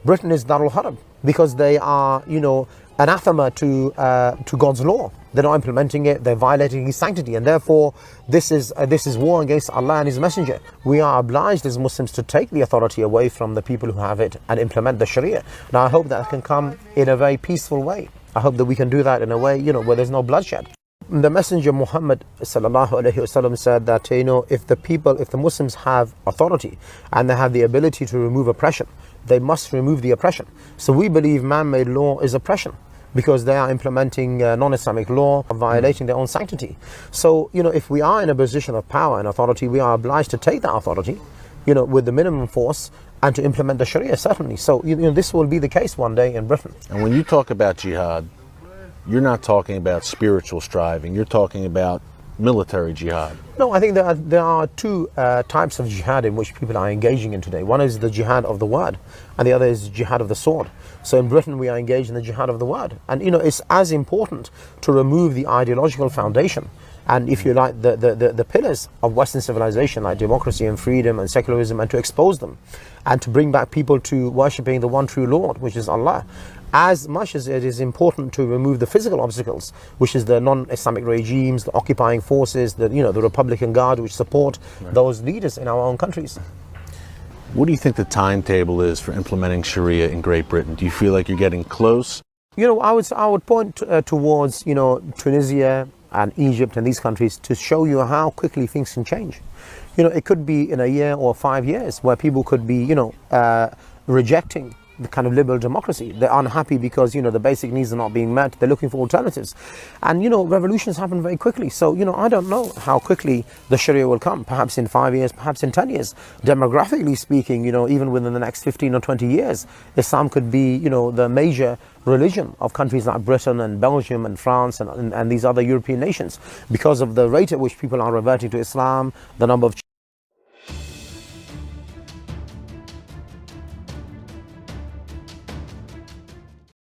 Britain is Darul Harb because they are, anathema to God's law. They're not implementing it. They're violating His sanctity, and therefore this is war against Allah and His Messenger. We are obliged as Muslims to take the authority away from the people who have it and implement the Sharia. Now, I hope that can come in a very peaceful way. I hope that we can do that in a way, where there's no bloodshed. The Messenger Muhammad sallallahu alaihi wasallam said that if the Muslims have authority and they have the ability to remove oppression, they must remove the oppression. So we believe man-made law is oppression, because they are implementing non-Islamic law, violating their own sanctity. So, if we are in a position of power and authority, we are obliged to take that authority, with the minimum force, and to implement the Sharia, certainly. So, this will be the case one day in Britain. And when you talk about jihad, you're not talking about spiritual striving, you're talking about military jihad. No, I think there are two types of jihad in which people are engaging in today. One is the jihad of the word, and the other is jihad of the sword. So in Britain, we are engaged in the jihad of the word. And, it's as important to remove the ideological foundation and, if you like, the pillars of Western civilization, like democracy and freedom and secularism, and to expose them and to bring back people to worshipping the one true Lord, which is Allah, as much as it is important to remove the physical obstacles, which is the non-Islamic regimes, the occupying forces, the Republican Guard, which support those leaders in our own countries. What do you think the timetable is for implementing Sharia in Great Britain? Do you feel like you're getting close? I would point towards Tunisia and Egypt and these countries to show you how quickly things can change. It could be in a year or 5 years where people could be rejecting the kind of liberal democracy. They're unhappy because the basic needs are not being met. They're looking for alternatives, and revolutions happen very quickly. So I don't know how quickly the Sharia will come. Perhaps in 5 years, perhaps in 10 years. Demographically speaking, even within the next 15 or 20 years, Islam could be the major religion of countries like Britain and Belgium and France and these other European nations, because of the rate at which people are reverting to Islam, the number of